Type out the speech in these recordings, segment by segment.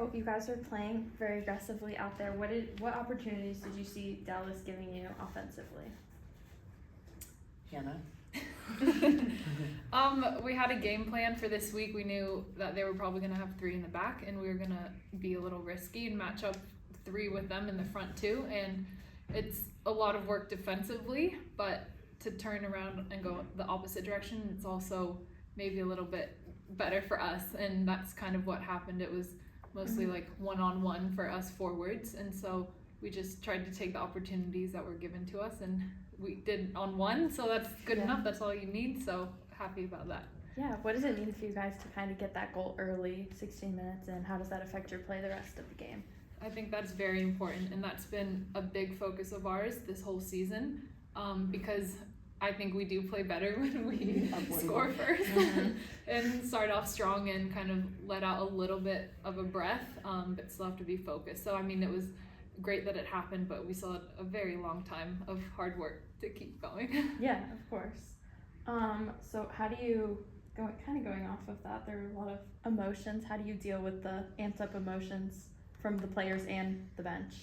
So you guys are playing very aggressively out there. What opportunities did you see Dallas giving you offensively? Hanna? We had a game plan for this week. We knew that they were probably going to have 3 in the back, and we were going to be a little risky and match up 3 with them in the front too. And it's a lot of work defensively, but to turn around and go the opposite direction, it's also maybe a little bit better for us. And that's kind of what happened. It was mostly like one-on-one for us forwards, and so we just tried to take the opportunities that were given to us, and we did on one, so that's good enough. That's all you need, so happy about that. Yeah, what does it mean for you guys to kind of get that goal early, 16 minutes, and how does that affect your play the rest of the game? I think that's very important, and that's been a big focus of ours this whole season, because I think we do play better when we score first and start off strong and kind of let out a little bit of a breath, but still have to be focused. So, I mean, it was great that it happened, but we still had a very long time of hard work to keep going. Yeah, of course. So how do you, going off of that, there are a lot of emotions. How do you deal with the amped up emotions from the players and the bench?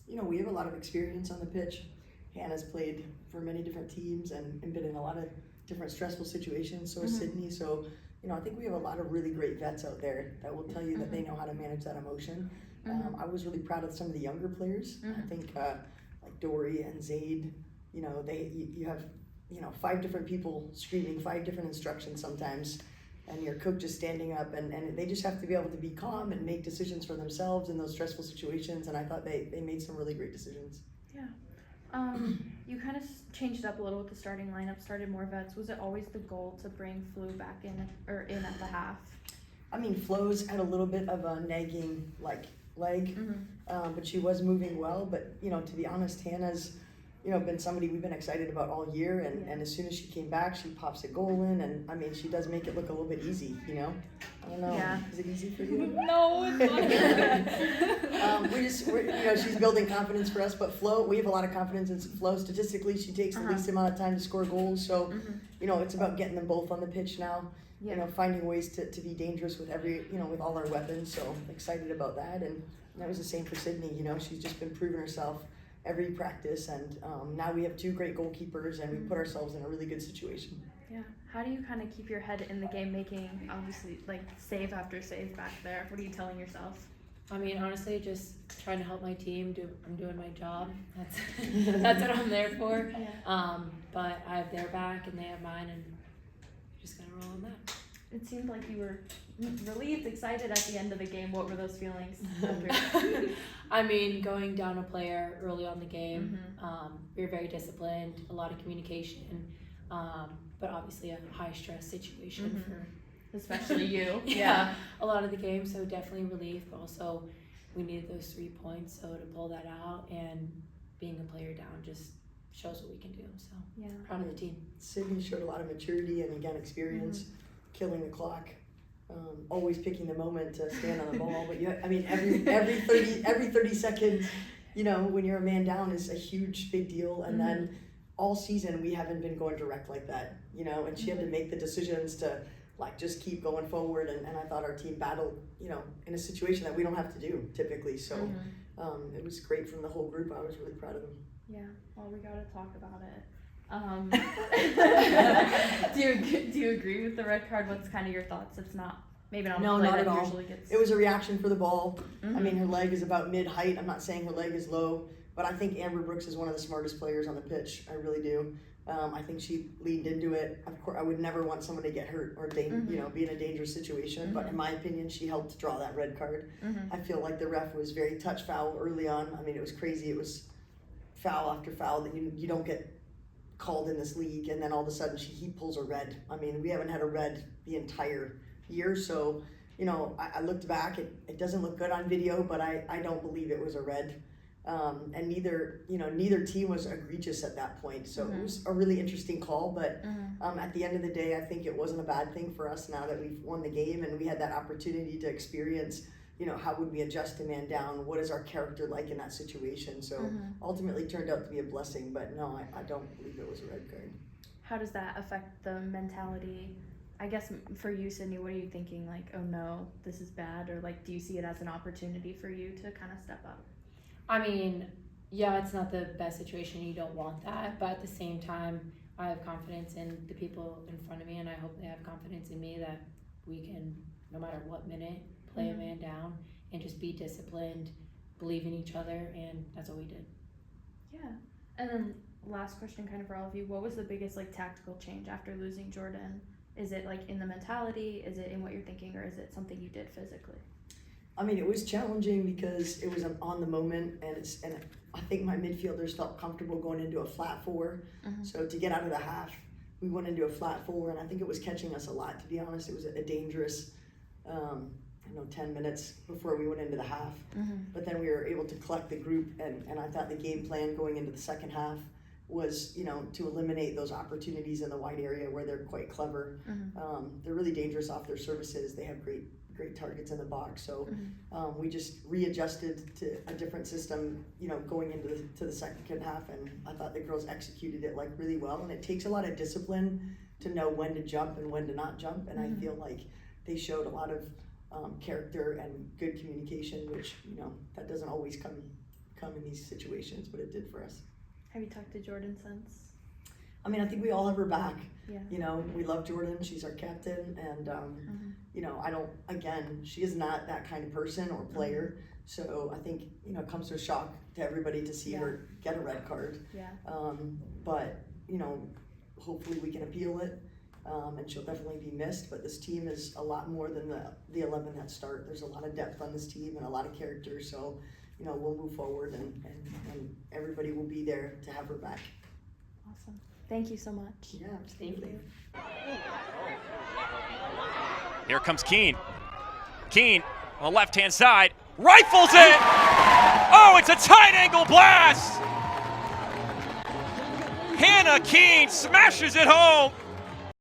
You know, we have a lot of experience on the pitch. Hannah's played for many different teams and been in a lot of different stressful situations, so has Sydney. So, you know, I think we have a lot of really great vets out there that will tell you that they know how to manage that emotion. I was really proud of some of the younger players. I think like Dory and Zaid, you know, you have, you know, 5 different people screaming 5 different instructions sometimes, and your coach is standing up, and they just have to be able to be calm and make decisions for themselves in those stressful situations, and I thought they made some really great decisions. Yeah. You kind of changed it up a little with the starting lineup, started more vets. Was it always the goal to bring Flo back in at the half? I mean, Flo's had a little bit of a nagging leg, but she was moving well. But, you know, to be honest, Hannah's, you know, been somebody we've been excited about all year, and as soon as she came back, she pops a goal in, and I mean, she does make it look a little bit easy, you know. I don't know. Yeah. Is it easy for you? No, it's not. We're, you know, she's building confidence for us, but Flo, we have a lot of confidence in Flo. Statistically, she takes the least amount of time to score goals, so you know, it's about getting them both on the pitch now. You know, finding ways to be dangerous with with all our weapons. So excited about that, and that was the same for Sydney. You know, she's just been proving herself every practice, and now we have 2 great goalkeepers, and we put ourselves in a really good situation. Yeah. How do you kind of keep your head in the game, making obviously like save after save back there? What are you telling yourself? I mean, honestly, just trying to help my team. I'm doing my job. That's what I'm there for. Yeah. But I have their back and they have mine, and just gonna roll on that. It seemed like you were relieved, excited at the end of the game. What were those feelings? I mean, going down a player early on the game, we were very disciplined, a lot of communication, but obviously a high stress situation for especially you. Yeah, a lot of the game, so definitely relief, but also we needed those 3 points, so to pull that out and being a player down just shows what we can do, so proud of the team. Sydney showed a lot of maturity and again experience, killing the clock, always picking the moment to stand on the ball. But I mean, every 30 seconds, you know, when you're a man down is a huge big deal. And then all season we haven't been going direct like that, you know. And she had to make the decisions to like just keep going forward. And I thought our team battled, you know, in a situation that we don't have to do typically. So it was great from the whole group. I was really proud of them. Yeah, well, we gotta talk about it. Do you agree with the red card? What's kind of your thoughts? It's not maybe not. No, not at all. Usually gets... It was a reaction for the ball. I mean, her leg is about mid-height. I'm not saying her leg is low, but I think Amber Brooks is one of the smartest players on the pitch. I really do. I think she leaned into it. Of course, I would never want someone to get hurt or you know, be in a dangerous situation. But in my opinion, she helped draw that red card. I feel like the ref was very touch foul early on. I mean, it was crazy. It was foul after foul that you don't get called in this league, and then all of a sudden he pulls a red. I mean, we haven't had a red the entire year, so you know, I looked back. It doesn't look good on video, but I don't believe it was a red. And neither team was egregious at that point, so it was a really interesting call. But at the end of the day, I think it wasn't a bad thing for us now that we've won the game and we had that opportunity to experience, you know, how would we adjust a man down? What is our character like in that situation? So ultimately turned out to be a blessing, but no, I don't believe it was a red card. How does that affect the mentality I guess for you, Sydney, what are you thinking? Like, oh no, this is bad, or like, do you see it as an opportunity for you to kind of step up? I mean, yeah, it's not the best situation. You don't want that, but at the same time, I have confidence in the people in front of me, and I hope they have confidence in me that we can, no matter what minute, play a man down and just be disciplined, believe in each other, and that's what we did. Yeah. And then last question kind of for all of you, what was the biggest like tactical change after losing Jordan? Is it like in the mentality? Is it in what you're thinking, or is it something you did physically? I mean, it was challenging because it was on the moment, and I think my midfielders felt comfortable going into a flat 4. So to get out of the half, we went into a flat 4, and I think it was catching us a lot, to be honest. It was a dangerous, 10 minutes before we went into the half. But then we were able to collect the group, and I thought the game plan going into the second half was, to eliminate those opportunities in the wide area where they're quite clever. They're really dangerous off their services. They have great targets in the box. So we just readjusted to a different system, going into the second half, and I thought the girls executed it like really well. And it takes a lot of discipline to know when to jump and when to not jump. And I feel like they showed a lot of character and good communication, which that doesn't always come in these situations, but it did for us. Have you talked to Jordan since? I mean, I think we all have her back. Yeah. We love Jordan. She's our captain, and she is not that kind of person or player. So I think it comes to a shock to everybody to see her get a red card. Yeah. But hopefully we can appeal it, and she'll definitely be missed. But this team is a lot more than the 11 that start. There's a lot of depth on this team and a lot of character. So we'll move forward, and everybody will be there to have her back. Awesome. Thank you so much. Yeah, thank you. Here comes Keane. Keane on the left-hand side, rifles it! Oh, it's a tight angle blast! Hanna Keane smashes it home!